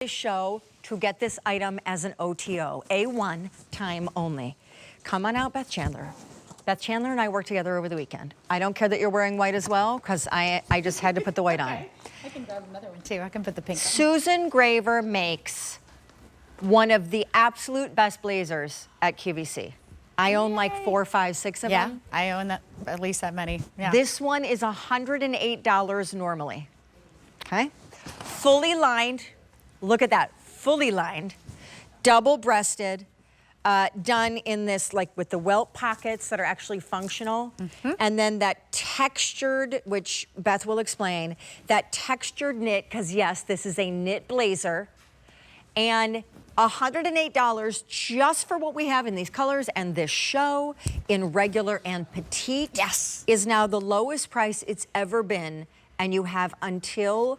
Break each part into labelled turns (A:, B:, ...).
A: this show to get this item as an OTO, a one time only. Come on out, Beth Chandler. Beth Chandler and I worked together over the weekend. I don't care that you're wearing white as well, because I just had to put the white on.
B: I can grab another one too. I can put the pink on.
A: Susan Graver makes one of the absolute best blazers at QVC. I own like 4, 5, 6 of them.
B: Yeah, I own that, at least that many. Yeah.
A: This one is $108 normally. Okay? Fully lined. Look at that. Fully lined. Double-breasted. Done in this, like with the welt pockets that are actually functional. And then that textured, which Beth will explain, that textured knit, because yes, this is a knit blazer. And $108 just for what we have in these colors, and this show in regular and petite is now the lowest price it's ever been, and you have until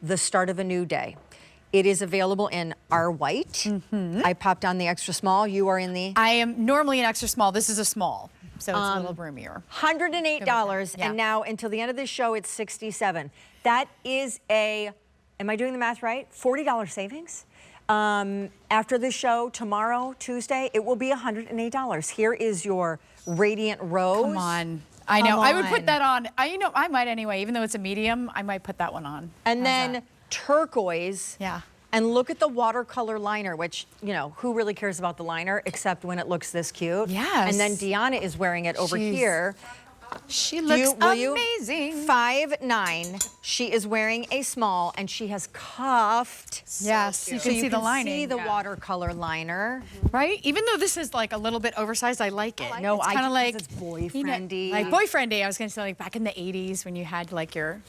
A: the start of a new day. It is available in our white. I popped on the extra small. You are in the...
B: I am normally an extra small. This is a small, so it's a little roomier.
A: $108, and now until the end of this show, it's $67. That is a, am I doing the math right? $40 savings. After the show, tomorrow, Tuesday, it will be $108. Here is your Radiant Rose.
B: Come on. I know. I would put that on. You know, I might anyway. Even though it's a medium, I might put that one on.
A: And then turquoise.
B: Yeah.
A: And look at the watercolor liner, which, you know, who really cares about the liner except when it looks this cute?
B: Yes.
A: And then Deanna is wearing it over here.
B: She looks amazing.
A: 5'9". She is wearing a small, and she has cuffed.
B: Yes, you can see the lining.
A: See the watercolor liner,
B: right? Even though this is like a little bit oversized, I like it.
A: No,
B: it's kind of like
A: it's boyfriendy.
B: You know, like boyfriendy. I was gonna say like back in the '80s when you had like your.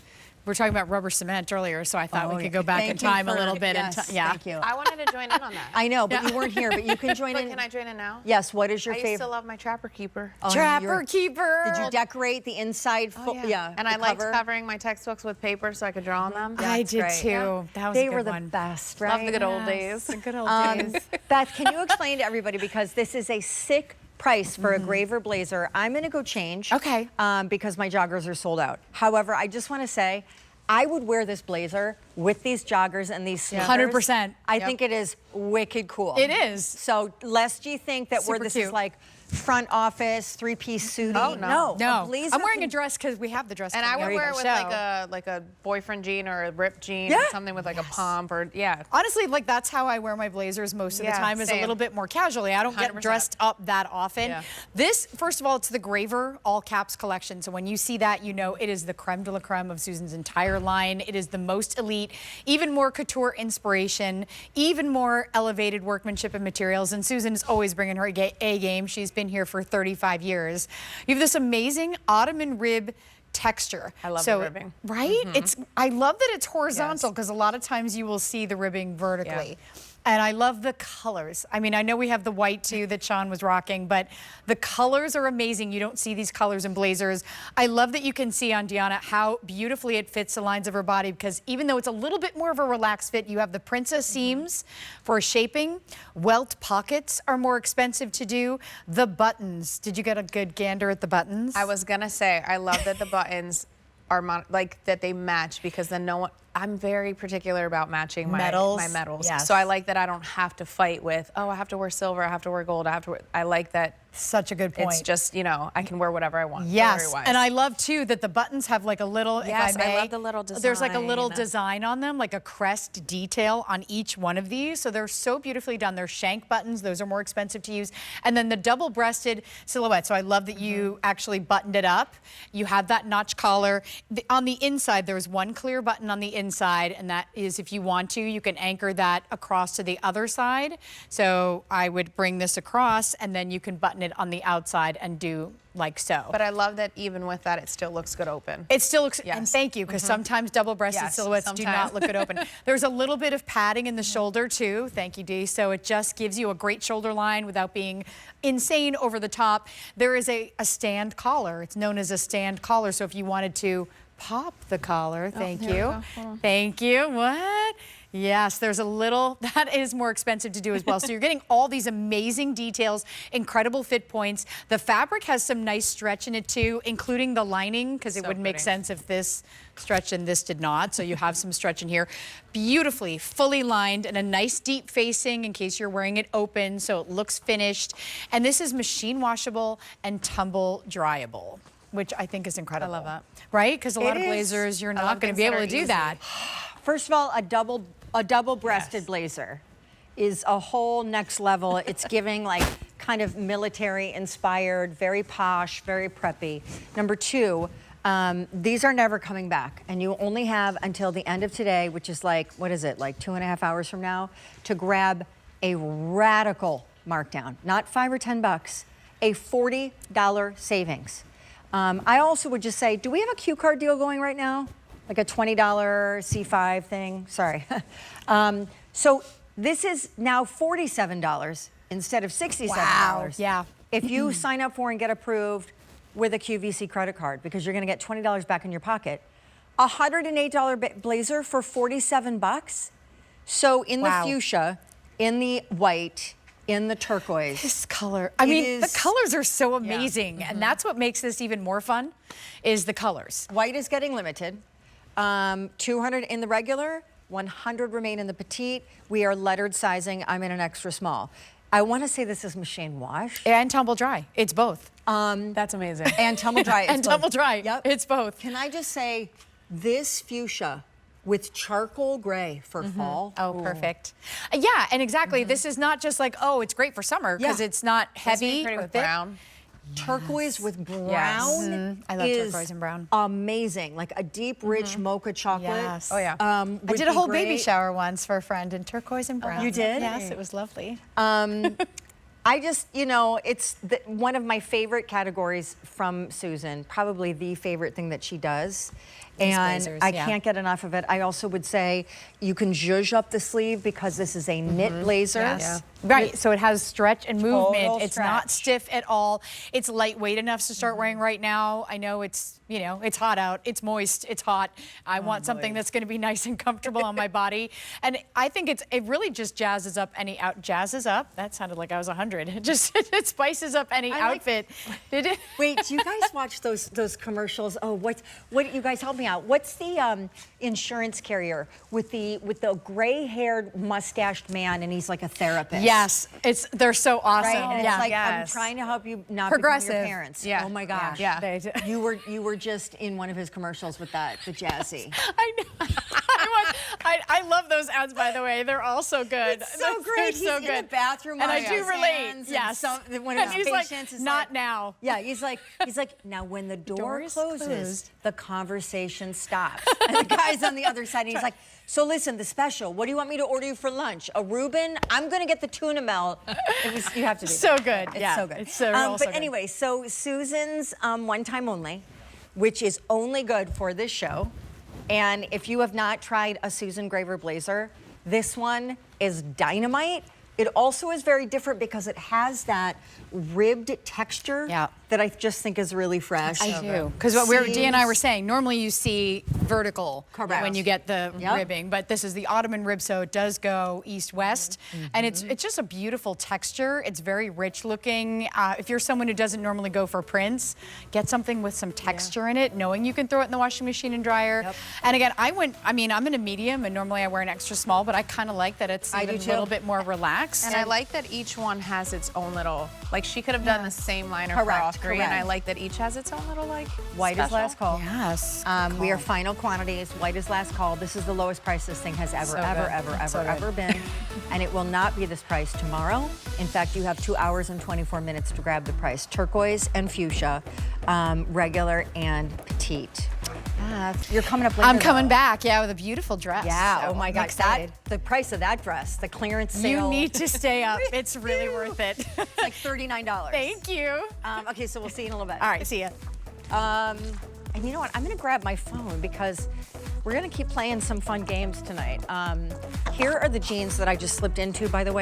B: We're talking about rubber cement earlier, so I thought we could go back in time a little bit.
A: Yes, thank you.
C: I wanted to join in on that.
A: I know, but you weren't here, but you can join in.
C: Can I join in now?
A: Yes, what is your favorite?
C: I used to love my Trapper Keeper.
A: Oh,
B: Trapper Keeper.
A: Did you decorate the inside? Yeah.
C: And I liked covering my textbooks with paper so I could draw on them.
B: I did too.
A: Yeah.
B: That was
A: they
B: a good
A: were the
B: one.
A: best, right?
C: Love the good old days.
B: The good old days.
A: Beth, can you explain to everybody, because this is a sick price for a Graver blazer. I'm going to go change.
B: Okay.
A: Because my joggers are sold out. However, I just want to say, I would wear this blazer with these joggers and these sneakers.
B: 100%.
A: I think it is wicked cool.
B: It is.
A: So, lest you think that this is like front office, 3-piece suit.
C: Oh, no.
B: No.
A: A blazer
B: I'm wearing a dress because we have the dress.
C: And I would wear it with
B: show.
C: like a boyfriend jean or a ripped jean or something with like a pomp or,
B: Honestly, like that's how I wear my blazers most of the time, is a little bit more casually. I don't get dressed up that often. This, first of all, it's the Graver all caps collection. So when you see that, you know it is the creme de la creme of Susan's entire line. It is the most elite, even more couture inspiration, even more elevated workmanship and materials. And Susan is always bringing her A game. She's been here for 35 years. You have this amazing Ottoman rib texture.
C: I love the ribbing.
B: Right? I love that it's horizontal, because a lot of times you will see the ribbing vertically. And I love the colors. I mean, I know we have the white too that Sean was rocking, but the colors are amazing. You don't see these colors in blazers. I love that you can see on Deanna how beautifully it fits the lines of her body, because even though it's a little bit more of a relaxed fit, you have the princess seams for shaping. Welt pockets are more expensive to do. The buttons, did you get a good gander at the buttons?
C: I was gonna say, I love that the buttons are like that they match, because then no one, I'm very particular about matching my medals.
B: Yes.
C: So I like that I don't have to fight with, oh, I have to wear silver, I have to wear gold, I like that.
B: Such a good point.
C: It's just, you know, I can wear whatever I want.
B: Yes, and I love too that the buttons have like a little, if I may.
C: I love the little design.
B: There's like a little design on them, like a crest detail on each one of these. So they're so beautifully done. They're shank buttons. Those are more expensive to use. And then the double-breasted silhouette. So I love that you actually buttoned it up. You have that notch collar. On the inside, there's one clear button on the inside, and that is, if you want to, you can anchor that across to the other side. So I would bring this across, and then you can button it on the outside and do like so.
C: But I love that even with that, it still looks good open.
B: It still looks, and thank you, because sometimes double-breasted silhouettes do not look good open. There's a little bit of padding in the shoulder too, thank you, Dee, so it just gives you a great shoulder line without being insane over the top. There is a stand collar. It's known as a stand collar, so if you wanted to pop the collar, thank you. Thank you, what? Yes, there's a little, that is more expensive to do as well. So you're getting all these amazing details, incredible fit points. The fabric has some nice stretch in it too, including the lining, because it would make sense if this stretched and this did not. So you have some stretch in here. Beautifully, fully lined, and a nice deep facing in case you're wearing it open, so it looks finished. And this is machine washable and tumble dryable, which I think is incredible.
C: I love that.
B: Right? Because a lot of
A: is.
B: blazers, you're not going to be able to do that.
A: First of all, a double-breasted blazer is a whole next level. It's giving like kind of military inspired, very posh, very preppy. Number two, these are never coming back, and you only have until the end of today, which is like, what is it, like 2.5 hours from now, to grab a radical markdown, not $5 or $10, a $40 savings. I also would just say, do we have a Q card deal going right now? Like a $20 C5 thing, sorry. So this is now $47 instead of $67.
B: Wow, yeah.
A: If you sign up for and get approved with a QVC credit card, because you're gonna get $20 back in your pocket. A $108 blazer for $47. So in the fuchsia, in the white, in the turquoise.
B: This color, I mean, the colors are so amazing. And that's what makes this even more fun, is the colors.
A: White is getting limited. 200 in the regular, 100 remain in the petite. We are lettered sizing. I'm in an extra small. I want to say this is machine wash.
B: And tumble dry. It's both.
C: That's amazing.
A: And tumble dry.
B: And tumble dry.
A: Yep.
B: It's both.
A: Can I just say, this fuchsia with charcoal gray for fall.
B: Oh, perfect. Yeah, and exactly. This is not just like, oh, it's great for summer, because it's not heavy
C: Pretty
B: or
C: with
B: thick.
C: brown.
A: Turquoise with brown
B: I love
A: is
B: turquoise and brown.
A: amazing. Like a deep, rich mocha chocolate.
B: Yes.
C: Oh, yeah.
B: I
A: would
B: did a
A: be
B: whole baby
A: great.
B: shower once for a friend in turquoise and brown.
A: You did?
B: Yes, it was lovely.
A: I just, you know, it's one of my favorite categories from Susan, probably the favorite thing that she does. And
B: blazers,
A: I
B: yeah.
A: can't get enough of it. I also would say you can zhuzh up the sleeve because this is a knit blazer.
B: Yes. Right, so it has stretch and movement.
A: Total
B: It's not stiff at all. It's lightweight enough to start wearing right now. I know it's, you know, it's hot out, it's moist, it's hot. I want something that's gonna be nice and comfortable on my body. And I think it really just jazzes up jazzes up? That sounded like I was 100. It spices up any outfit. Did it?
A: Wait, do you guys watch those commercials? Oh, what you guys help me out. What's the insurance carrier with the gray-haired mustached man, and he's like a therapist?
B: Yes, they're so awesome.
A: Right? And
B: yeah.
A: it's like, I'm
C: Yes.
A: trying to help you not
B: Progressive.
A: become your parents.
C: Yeah.
A: Oh my gosh.
C: Yeah.
B: They do.
A: You were just in one of his commercials with that, the jazzy.
B: I know. I love those ads, by the way. They're all so good.
A: It's so great.
B: They're so
A: He's
B: good.
A: in the bathroom
B: and I
A: washing
B: do
A: his
B: relate.
A: hands, and
B: Yes.
A: one of
B: and
A: his
B: he's like,
A: patients is
B: not
A: like,
B: now.
A: Yeah, he's like, now when the door
B: is
A: closes,
B: closed.
A: the conversation stops. And the guy's on the other side, and he's like, so listen, the special, what do you want me to order you for lunch? A Reuben? I'm gonna get the tuna melt. You have to do
B: So
A: that.
B: good.
A: It's
B: Yeah.
A: so good.
B: It's so
A: but
B: good.
A: anyway, so Susan's one time only, which is only good for this show. And if you have not tried a Susan Graver blazer, this one is dynamite. It also is very different because it has that ribbed texture that I just think is really fresh.
B: I do. Because what Dee and I were saying, normally you see vertical when you get the ribbing, but this is the Ottoman rib, so it does go east-west. And it's just a beautiful texture. It's very rich looking. If you're someone who doesn't normally go for prints, get something with some texture in it, knowing you can throw it in the washing machine and dryer. And again, I'm in a medium, and normally I wear an extra small, but I kind of like that it's even a little bit more relaxed.
C: And I like that each one has its own little, like she could have done the same liner for all three, and I like that each has its own little like
A: White is last call.
B: Yes.
A: We are final quantities. White is last call. This is the lowest price this thing has ever been. And it will not be this price tomorrow. In fact, you have 2 hours and 24 minutes to grab the price. Turquoise and fuchsia, regular and petite. You're coming up later.
B: I'm coming back, with a beautiful dress.
A: Yeah,
B: so
A: oh my
B: I'm
A: gosh,
B: excited.
A: the price of that dress, the clearance sale.
B: You need to stay up. It's really worth it.
A: It's like $39.
B: Thank you.
A: Okay, so we'll see you in a little bit.
B: All right, see ya.
A: And you know what? I'm gonna grab my phone because we're gonna keep playing some fun games tonight. Here are the jeans that I just slipped into, by the way.